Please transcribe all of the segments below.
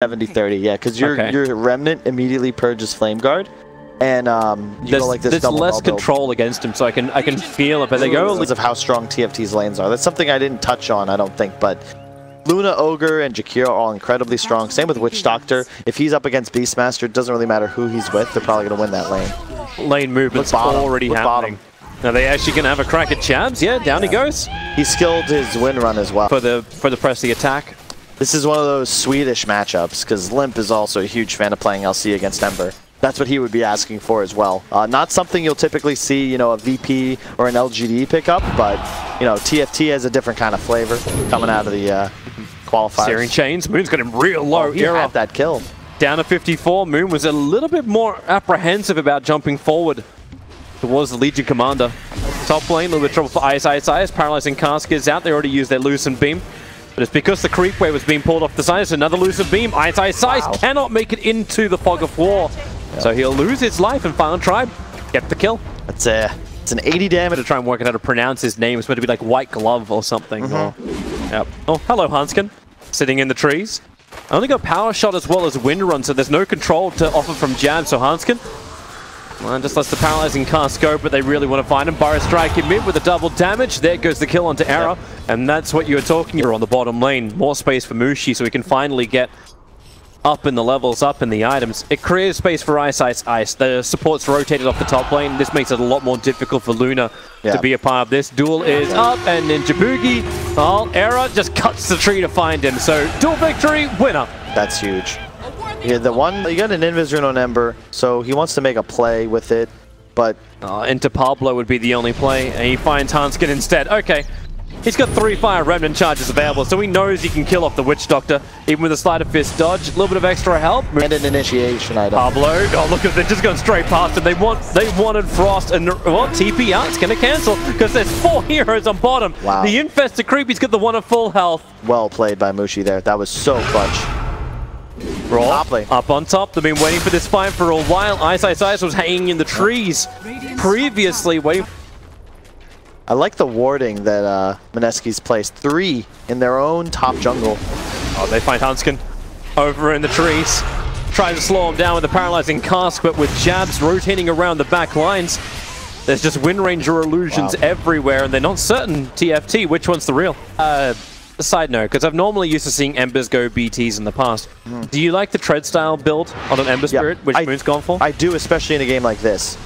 70-30, yeah, because your Remnant immediately purges Flame Guard, and you go like this. There's less control against him, so I can feel it. But they go because of how strong TFT's lanes are. That's something I didn't touch on, I don't think, but Luna, Ogre, and Jakiro are all incredibly strong. Same with Witch Doctor. If he's up against Beastmaster, it doesn't really matter who he's with. They're probably going to win that lane. Lane movement's already happening. Are they actually going to have a crack at Chabs? Yeah, down he goes. He skilled his win run as well. For the press the attack. This is one of those Swedish matchups, because Limp is also a huge fan of playing LC against Ember. That's what he would be asking for as well. Not something you'll typically see, a VP or an LGD pick up, but, TFT has a different kind of flavor coming out of the qualifiers. Searing Chains. Moon's got him real low. Oh, he had that kill. Down to 54. Moon was a little bit more apprehensive about jumping forward towards the Legion Commander. Top lane, a little bit of trouble for Ice. Paralyzing Cask is out. They already used their Lucent Beam. But it's because the creep wave was being pulled off the side. It's another Lucent Beam. Ice cannot make it into the Fog of War. Yep. So he'll lose his life and Final Tribe get the kill. It's an 80 damage. To try and work out how to pronounce his name. It's meant to be like White Glove or something. Yep. Oh, hello Hanskin. Sitting in the trees. I only got Power Shot as well as Wind Run, so there's no control to offer from Jab. So Hanskin just lets the Paralyzing Cast go, but they really want to find him. Burrow Strike in mid with a double damage. There goes the kill onto Era. Yep. And that's what you were talking about on the bottom lane. More space for Mushi, so we can finally get up in the levels, up in the items. It creates space for Ice. The support's rotated off the top lane. This makes it a lot more difficult for Luna to be a part of this. Duel is up, and then Jabugi, Era just cuts the tree to find him. So, duel victory, winner. That's huge. Yeah, you got an Invis rune on Ember, so he wants to make a play with it, but... into Pablo would be the only play, and he finds Hanskin instead. Okay. He's got 3 Fire Remnant charges available, so he knows he can kill off the Witch Doctor, even with a Sleight of Fist dodge. A little bit of extra help. And an initiation item. Pablo, look at, they're just going straight past him. They wanted Frost, and TP out. It's going to cancel, because there's 4 heroes on bottom. Wow. The Infested Creep, he's got the one at full health. Well played by Mushi there. That was so clutch. Raw, up on top. They've been waiting for this fight for a while. Ice was hanging in the trees previously, waiting. I like the warding that Mineski's placed. 3 in their own top jungle. Oh, they find Hanskin over in the trees. Trying to slow him down with the Paralyzing Cask, but with Jabs rotating around the back lines, there's just Wind Ranger illusions everywhere, and they're not certain, TFT, which one's the real. A side note, because I've normally used to seeing Embers go BTs in the past. Do you like the Tread style build on an Ember Spirit, which Moon's gone for? I do, especially in a game like this.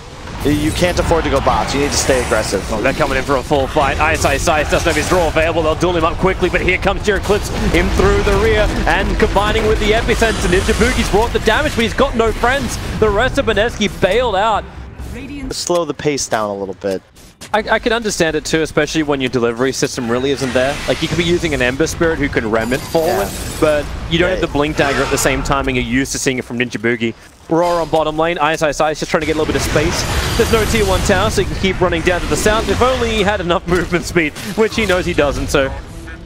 You can't afford to go bots. You need to stay aggressive. Oh, they're coming in for a full fight. Ice doesn't have his draw available. They'll duel him up quickly, but here comes Eclipse in through the rear, and combining with the Epicenter, Ninja Boogie's brought the damage, but he's got no friends. The rest of Mineski bailed out. Slow the pace down a little bit. I can understand it too, especially when your delivery system really isn't there. Like, you could be using an Ember Spirit who can Remnant forward, but you don't have the Blink Dagger at the same timing you're used to seeing it from Ninja Boogie. Raw on bottom lane, Ice just trying to get a little bit of space. There's no tier 1 tower, so he can keep running down to the south. If only he had enough movement speed, which he knows he doesn't, so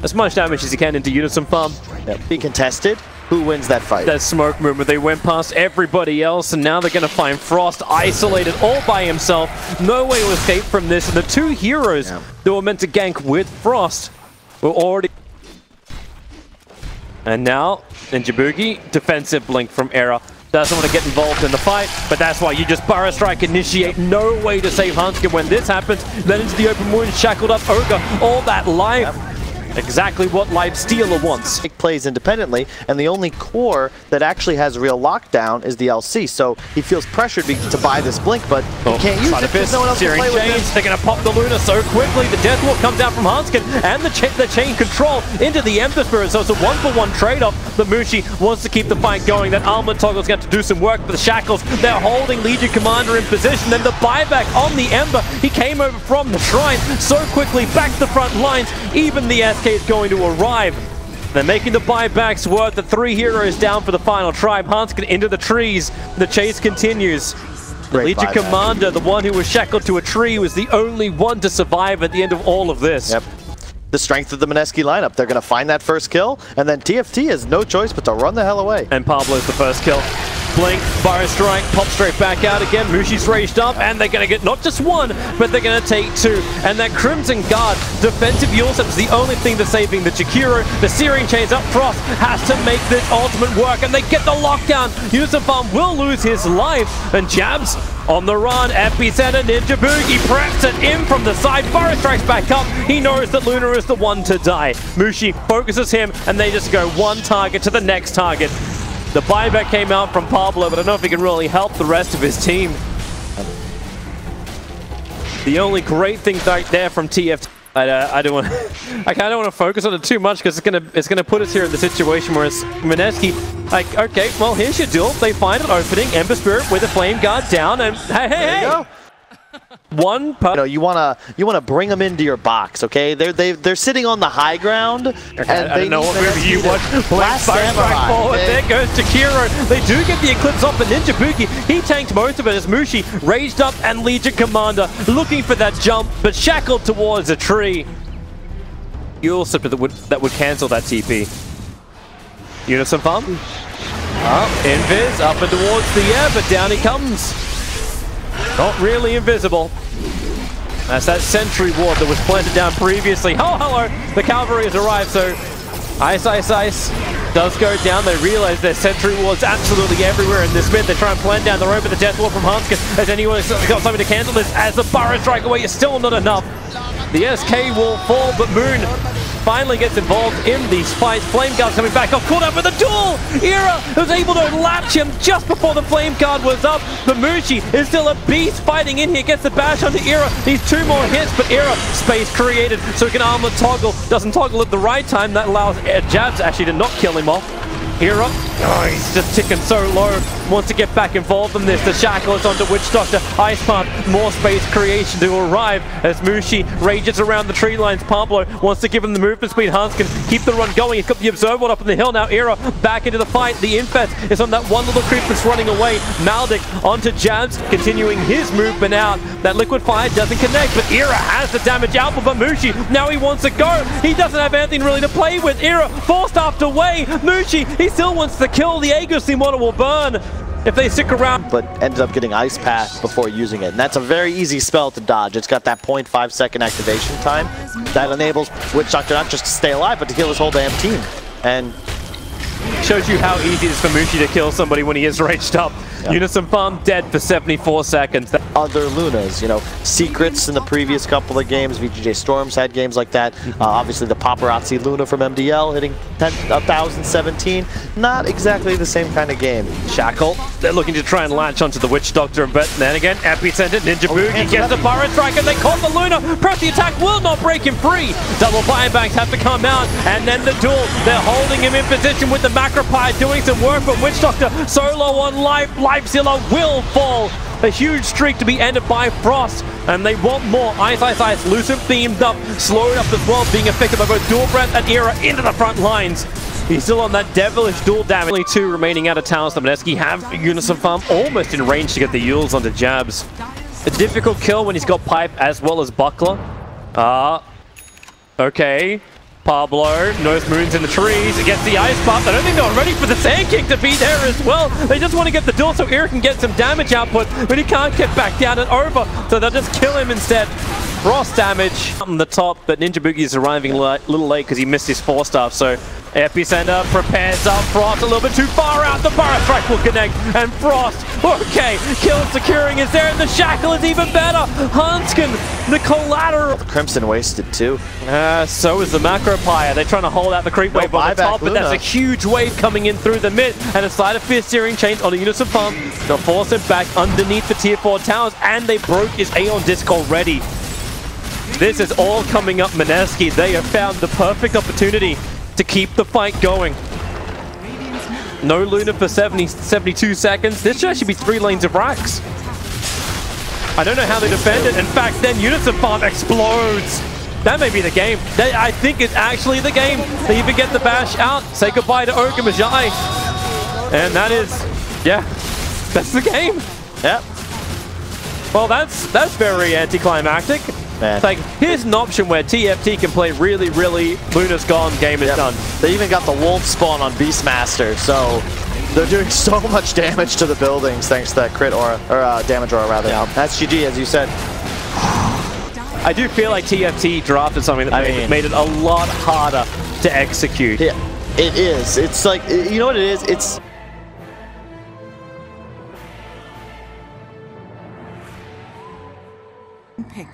as much damage as he can into Unison Farm. Being contested, who wins that fight? That smoke movement, they went past everybody else, and now they're going to find Frost isolated all by himself. No way to escape from this, and the 2 heroes that were meant to gank with Frost were already... And now, Ninja Boogie, defensive blink from Era. Doesn't want to get involved in the fight, but that's why you just Burrow Strike, initiate. No way to save Hanskin when this happens. Then into the open wound, shackled up Ogre. All that life. Exactly what Lifestealer wants. It plays independently, and the only core that actually has real lockdown is the LC, so he feels pressured to buy this blink, but he can't use it because no one else can play with him. They're going to pop the Luna so quickly. The Death Walk comes out from Hanskin, and the chain control into the Ember Spirit, so it's a 1-for-1 trade-off. The Mushi wants to keep the fight going. That Armored Toggle's going to do some work for the Shackles. They're holding Legion Commander in position, then the buyback on the Ember. He came over from the Shrine so quickly, back to the front lines. Even the SK is going to arrive. They're making the buybacks worth. The 3 heroes down for the final tribe. Hanskin into the trees. The chase continues. The Legion Commander, the one who was shackled to a tree, was the only one to survive at the end of all of this. The strength of the Mineski lineup. They're going to find that first kill, and then TFT has no choice but to run the hell away. And Pablo's the first kill. blink, Fire Strike, pop straight back out again. Mushi's raged up, and they're going to get not just one, but they're going to take two. And that Crimson Guard defensive Yulsep is the only thing that's saving the Jakiro. The Searing Chains up. Frost has to make this ultimate work, and they get the lockdown. Unisum will lose his life, and Jabs on the run. Epicenter, Ninja Boogie preps it in from the side. Fire Strikes back up. He knows that Luna is the one to die. Mushi focuses him, and they just go one target to the next target. The buyback came out from Pablo, but I don't know if he can really help the rest of his team. The only great thing right there from TF. I don't want to focus on it too much because it's gonna put us here in the situation where it's Mineski. Like, okay, well here's your duel. They find an opening. Ember Spirit with a Flame Guard down, and hey. One, you wanna bring them into your box, okay? They're sitting on the high ground, okay, and I don't know what movie you watch. Fire Strike forward. There goes Jakiro. They do get the Eclipse off the Ninja Boogie. He tanked most of it as Mushi raised up, and Legion Commander looking for that jump, but shackled towards a tree. Yulsep that would cancel that TP. Unisum Farm. Invis up and towards the air, but down he comes. Not really invisible. That's that sentry ward that was planted down previously. Oh, hello! The cavalry has arrived, so Ice does go down. They realize their sentry ward's absolutely everywhere in this mid. They try and plant down the rope, but the death ward from Hanskin. Has anyone got something to cancel this? As the Burrow Strike away is still not enough. The SK will fall, but Moon finally gets involved in these fights. Flame Guard's coming back off, caught up with a duel! Era was able to latch him just before the Flame Guard was up, but Mushi is still a beast fighting in here, gets the bash onto Era, needs two more hits, but Era, space created, so he can armor toggle, doesn't toggle at the right time, that allows Jabs actually to not kill him off. Hero, oh, he's just ticking so low, wants to get back involved in this. The shackle is onto Witch Doctor, Ice Path, more space creation to arrive as Mushi rages around the tree lines. Pablo wants to give him the movement speed. Hans can keep the run going. He's got the Observer up on the hill now. Era back into the fight. The Infest is on that one little creep that's running away. Maldic onto Jabs, continuing his movement out. That Liquid Fire doesn't connect, but Era has the damage output, but Mushi, now he wants to go. He doesn't have anything really to play with. Era forced after way. Mushi, he still wants to kill. The Aegis model will burn if they stick around. But ended up getting Ice Path before using it. And that's a very easy spell to dodge. It's got that 0.5 second activation time that enables Witch Doctor not just to stay alive, but to kill his whole damn team. And shows you how easy it is for Mushi to kill somebody when he is raged up. Yep. Unisum Farm dead for 74 seconds. Other Lunas, Secrets in the previous couple of games, VGJ Storms had games like that. Obviously the Paparazzi Luna from MDL hitting 1,017. Not exactly the same kind of game. Shackle, they're looking to try and latch onto the Witch Doctor, but then again, Epicenter, Ninja Boogie gets the Burrow Strike, and they caught the Luna. Press the attack will not break him free. Double buybacks have to come out, and then the duel. They're holding him in position with the Macropie doing some work, but Witch Doctor solo on life. Lifezilla will fall. A huge streak to be ended by Frost, and they want more. Ice, Lucent themed up, slowed up as well, being affected by both Dual Breath and Era into the front lines. He's still on that devilish dual damage. Only two remaining out of town. So Mineski have Unisum Farm almost in range to get the Yules onto Jabs. A difficult kill when he's got Pipe as well as Buckler. Okay. Pablo, knows Moon's in the trees, against the Ice Buff. I don't think they're ready for the Sand King to be there as well. They just want to get the duel so Era can get some damage output, but he can't get back down and over, so they'll just kill him instead. Frost damage on the top, but Ninja Boogie is arriving a little late because he missed his 4-star, so Epicenter prepares up. Frost a little bit too far out. The Burrow Strike will connect, and Frost, okay, kill securing is there, and the Shackle is even better. Hanskin, the collateral. Crimson wasted too. So is the Macropire. They're trying to hold out the creep wave on the top, but that's a huge wave coming in through the mid, and a side of Fierce Searing Chains on a Unisum Farm. They'll force him back underneath the tier 4 towers, and they broke his Aeon Disc already. This is all coming up Mineski. They have found the perfect opportunity to keep the fight going. No Luna for 72 seconds. This should actually be 3 lanes of racks. I don't know how they defend it. In fact, then Unisum Farm explodes. That may be the game. I think it's actually the game. They even get the bash out. Say goodbye to Ogre Majai. And that is, yeah, that's the game. Yep. Well, that's very anticlimactic. Man. Like, here's an option where TFT can play really, really Luna's gone, game is done. They even got the wolf spawn on Beastmaster, so They're doing so much damage to the buildings thanks to that crit aura, or damage aura rather. Yeah. That's GG, as you said. I do feel like TFT drafted something that made it a lot harder to execute. Yeah, it is. It's like, you know what it is? It's... Pick.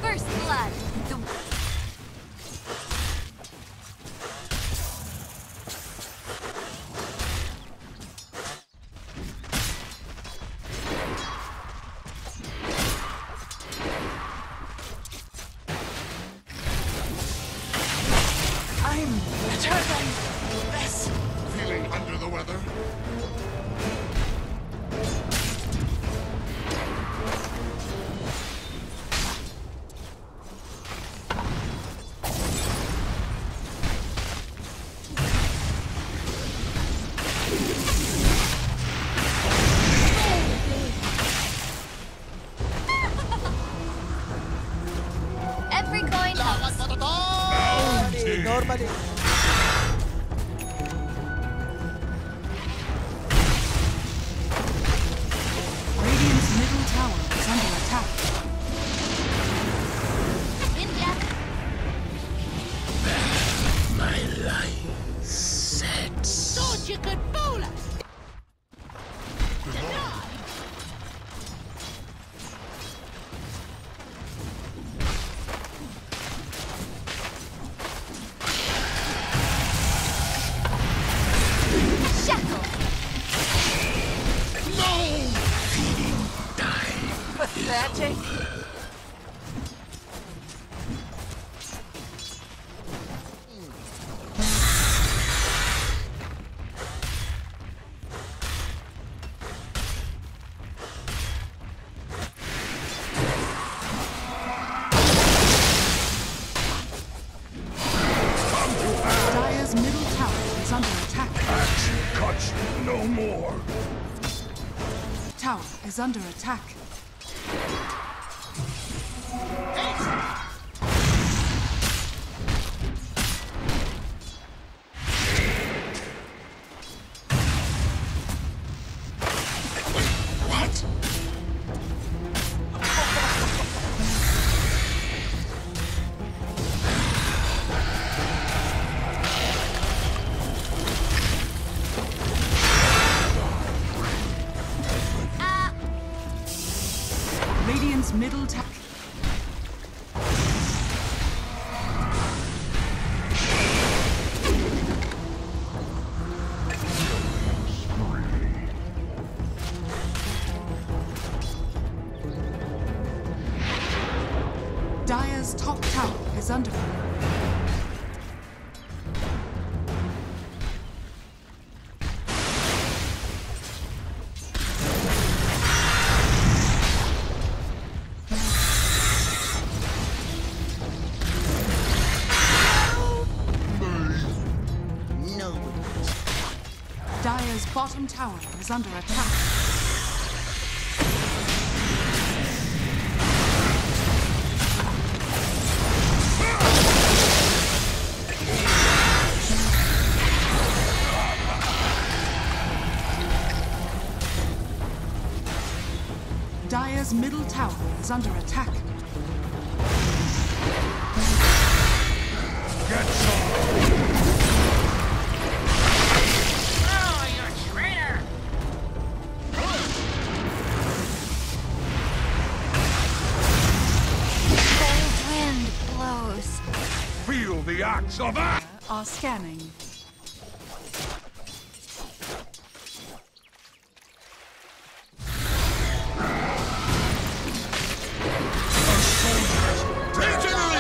First blood. I'm better than this. Feeling under the weather? Every coin helps. Normally. Radiant's middle tower is under attack. In depth. My line sets. Thought you could fool us. Shackle. Pathetic. Dire's middle tower is under attack. Catch no more. Tower is under attack. What? Radiant's middle tower. Dire's top tower is under. Dire's bottom tower is under attack. Dire's middle tower is under attack. Get some. Cold wind blows. Feel the axe of axe. Are scanning. A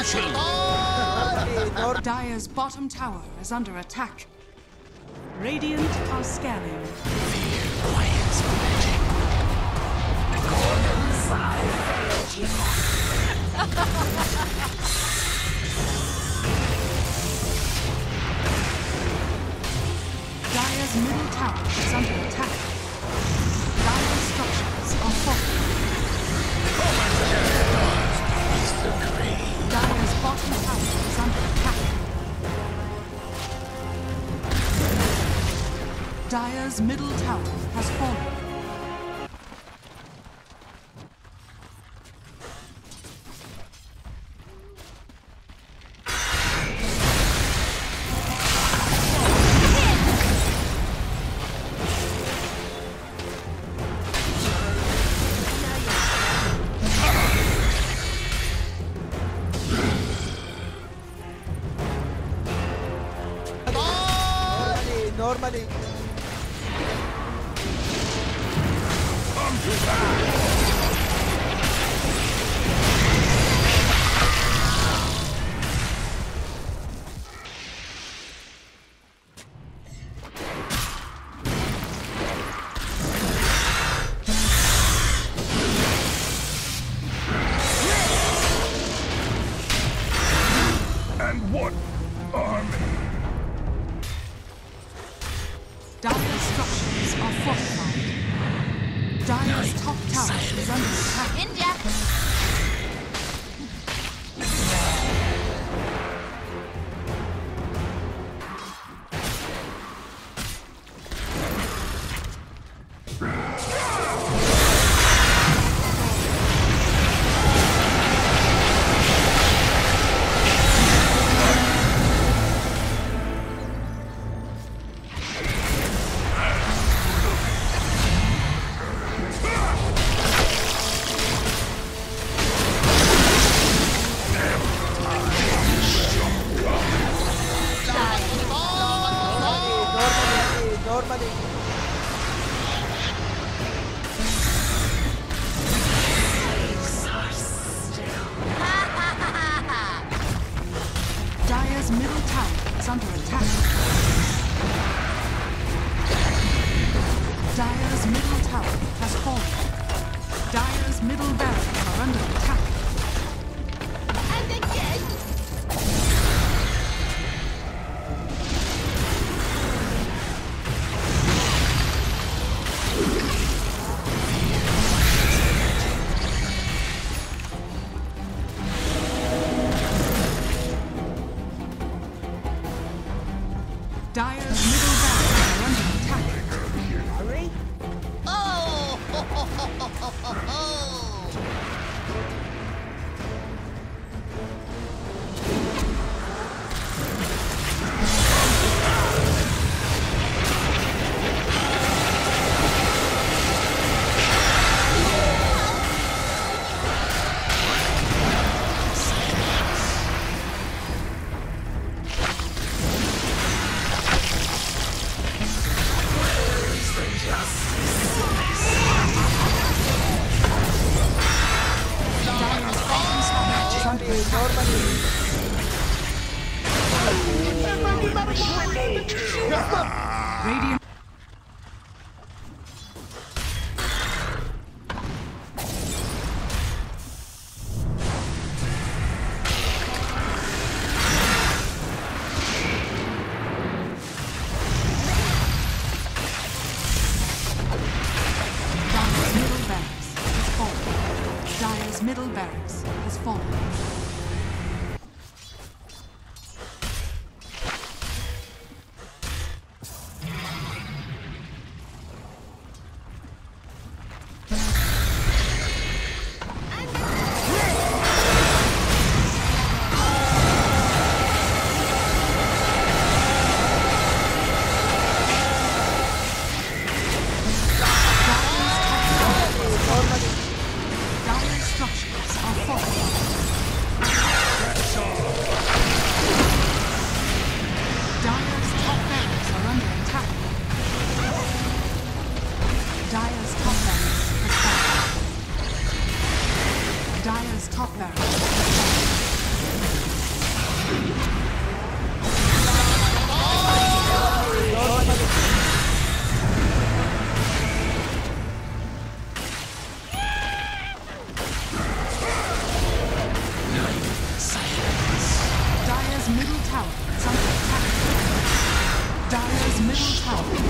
special. Dire's bottom tower is under attack. Radiant are scanning. Dire's middle tower is under attack. Dire's structures are falling. Dire's bottom tower is under attack. Dire's middle tower has fallen. Normally. And what army? Dire's structures are fortified. Dire's top tower is under attack. In depth. Normally. Dire's middle tower is under attack. Dire's middle tower has fallen. Dire's middle barracks are under attack. And again. Dire's middle barracks are under attack. Hurry. Oh! Dire's bottom tower is under attack. Radiant. Dire's middle barracks has fallen. Dire's middle barracks has fallen. Dire's middle tower is under attack. Dire's middle tower